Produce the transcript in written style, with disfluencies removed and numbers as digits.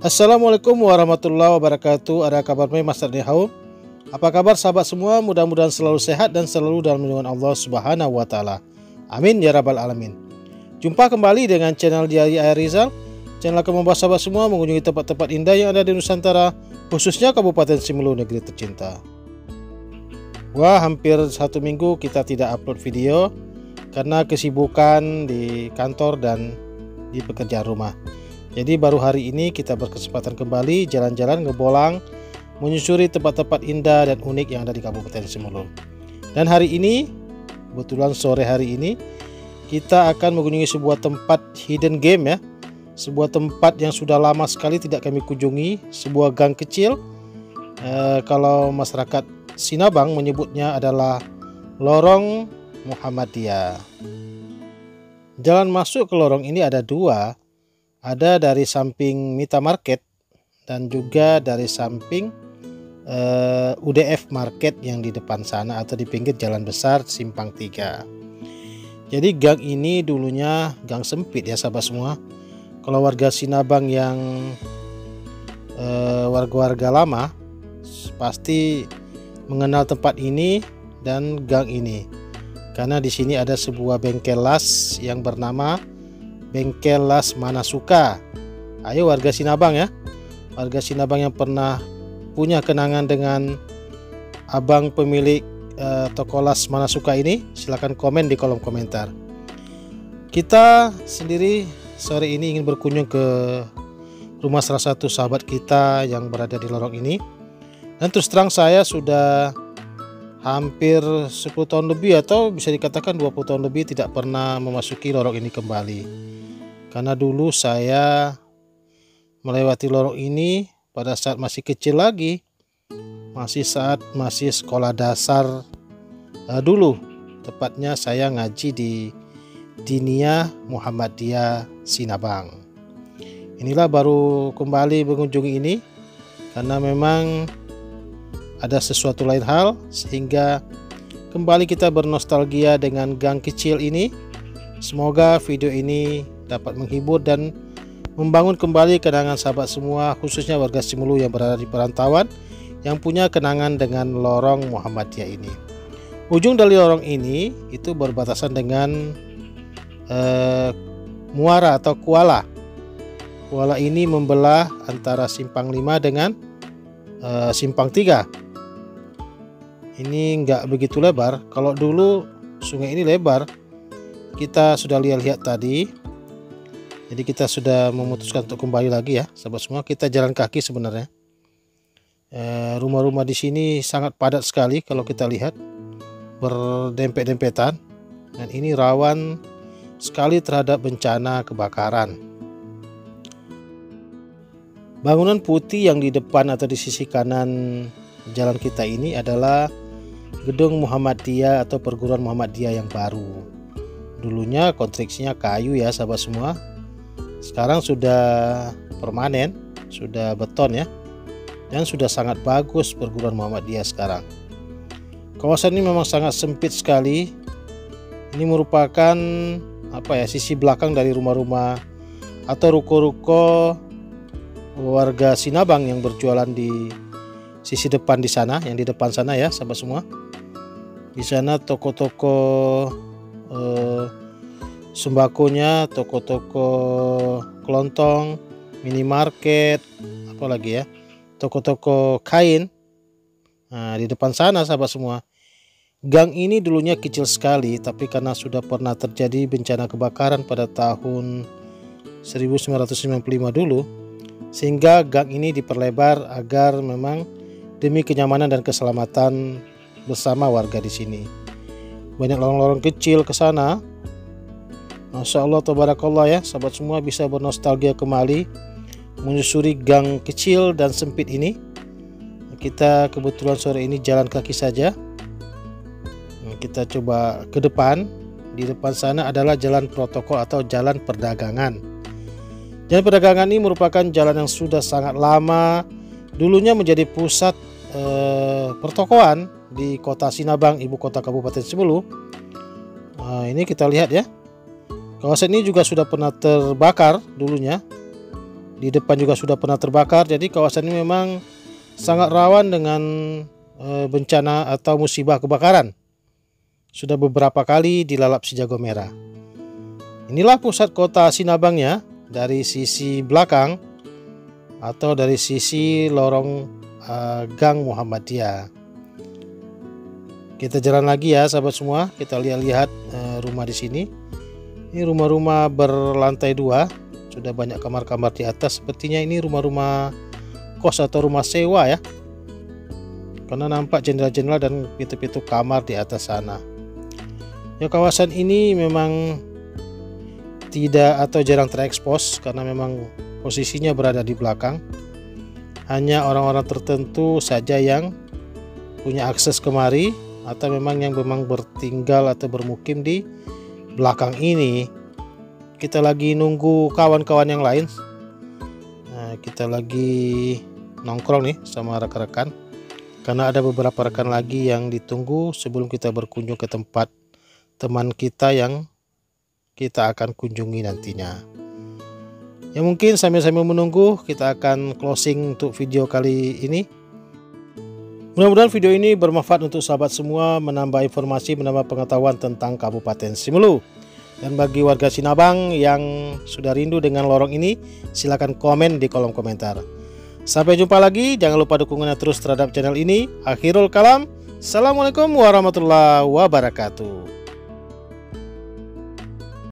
Assalamualaikum warahmatullahi wabarakatuh. Ada kabar baik Mas Hau? Apa kabar sahabat semua? Mudah-mudahan selalu sehat dan selalu dalam lindungan Allah Subhanahu wa taala. Amin ya rabbal alamin. Jumpa kembali dengan channel Diari Ayah Rizal. Channel akan membawa sahabat semua mengunjungi tempat-tempat indah yang ada di Nusantara, khususnya Kabupaten Simelu, negeri tercinta. Wah, hampir 1 minggu kita tidak upload video karena kesibukan di kantor dan di pekerjaan rumah. Jadi baru hari ini kita berkesempatan kembali jalan-jalan ngebolang, menyusuri tempat-tempat indah dan unik yang ada di Kabupaten Simelu. Dan hari ini, kebetulan sore hari ini, kita akan mengunjungi sebuah tempat hidden game ya. Sebuah tempat yang sudah lama sekali tidak kami kunjungi, sebuah gang kecil. Kalau masyarakat Sinabang menyebutnya adalah Lorong Muhammadiyah. Jalan masuk ke lorong ini ada dua. Ada dari samping Mita Market dan juga dari samping UDF Market yang di depan sana atau di pinggir jalan besar Simpang 3. Jadi gang ini dulunya gang sempit ya sahabat semua. Kalau warga Sinabang yang warga-warga lama pasti mengenal tempat ini dan gang ini. Karena di sini ada sebuah bengkel las yang bernama Bengkel Las Manasuka. Ayo warga Sinabang ya, warga Sinabang yang pernah punya kenangan dengan abang pemilik toko Las Manasuka ini, silahkan komen di kolom komentar. Kita sendiri sore ini ingin berkunjung ke rumah salah satu sahabat kita yang berada di lorong ini. Dan terus terang saya sudah hampir 10 tahun lebih atau bisa dikatakan 20 tahun lebih tidak pernah memasuki lorong ini kembali. Karena dulu saya melewati lorong ini pada saat masih kecil lagi, masih sekolah dasar dulu. Tepatnya saya ngaji di Diniyah Muhammadiyah Sinabang. Inilah baru kembali mengunjungi ini karena memang ada sesuatu lain hal sehingga kembali kita bernostalgia dengan gang kecil ini. Semoga video ini dapat menghibur dan membangun kembali kenangan sahabat semua, khususnya warga Simelu yang berada di perantauan yang punya kenangan dengan lorong Muhammadiyah ini. Ujung dari lorong ini itu berbatasan dengan muara atau kuala. Kuala ini membelah antara Simpang 5 dengan Simpang 3. Ini nggak begitu lebar. Kalau dulu sungai ini lebar, kita sudah lihat tadi. Jadi kita sudah memutuskan untuk kembali lagi ya sahabat semua. Kita jalan kaki sebenarnya. Rumah-rumah di sini sangat padat sekali kalau kita lihat, berdempet-dempetan, dan ini rawan sekali terhadap bencana kebakaran. Bangunan putih yang di depan atau di sisi kanan jalan kita ini adalah Gedung Muhammadiyah atau Perguruan Muhammadiyah yang baru. Dulunya konstruksinya kayu ya sahabat semua. Sekarang sudah permanen, sudah beton ya, dan sudah sangat bagus Perguruan Muhammadiyah sekarang. Kawasan ini memang sangat sempit sekali. Ini merupakan sisi belakang dari rumah-rumah atau ruko-ruko warga Sinabang yang berjualan di sisi depan di sana, yang di depan sana ya sahabat semua. Di sana toko-toko sembakonya, toko-toko kelontong, minimarket, apalagi ya, toko-toko kain. Nah, di depan sana sahabat semua. Gang ini dulunya kecil sekali, tapi karena sudah pernah terjadi bencana kebakaran pada tahun 1995 dulu, sehingga gang ini diperlebar agar memang demi kenyamanan dan keselamatan bersama warga di sini. Banyak lorong-lorong kecil ke sana. Masya Allah, tabarakallah ya, sahabat semua bisa bernostalgia kembali menyusuri gang kecil dan sempit ini. Kita kebetulan sore ini jalan kaki saja. Kita coba ke depan. Di depan sana adalah jalan protokol atau jalan perdagangan. Jalan perdagangan ini merupakan jalan yang sudah sangat lama. Dulunya menjadi pusat pertokoan di kota Sinabang, ibu kota Kabupaten Simelu. Nah, ini kita lihat ya. Kawasan ini juga sudah pernah terbakar dulunya. di depan juga sudah pernah terbakar. Jadi kawasan ini memang sangat rawan dengan bencana atau musibah kebakaran. Sudah beberapa kali dilalap si jago merah. Inilah pusat kota Sinabangnya dari sisi belakang atau dari sisi lorong Gang Muhammadiyah. Kita jalan lagi ya sahabat semua, kita lihat-lihat rumah di sini. Ini rumah-rumah berlantai 2. Sudah banyak kamar-kamar di atas. Sepertinya ini rumah-rumah kos atau rumah sewa ya, karena nampak jendela-jendela dan pintu-pintu kamar di atas sana. Ya, kawasan ini memang tidak atau jarang terekspos karena memang posisinya berada di belakang. Hanya orang-orang tertentu saja yang punya akses kemari atau memang bertinggal atau bermukim di belakang ini. Kita lagi nunggu kawan-kawan yang lain. Nah, kita lagi nongkrong nih sama rekan-rekan, karena ada beberapa rekan lagi yang ditunggu sebelum kita berkunjung ke tempat teman kita yang kita akan kunjungi nantinya. Ya, mungkin sambil-sambil menunggu kita akan closing untuk video kali ini. Mudah-mudahan video ini bermanfaat untuk sahabat semua, menambah informasi, menambah pengetahuan tentang Kabupaten Simelu. Dan bagi warga Sinabang yang sudah rindu dengan lorong ini, silakan komen di kolom komentar. Sampai jumpa lagi, jangan lupa dukungannya terus terhadap channel ini. Akhirul kalam, assalamualaikum warahmatullahi wabarakatuh.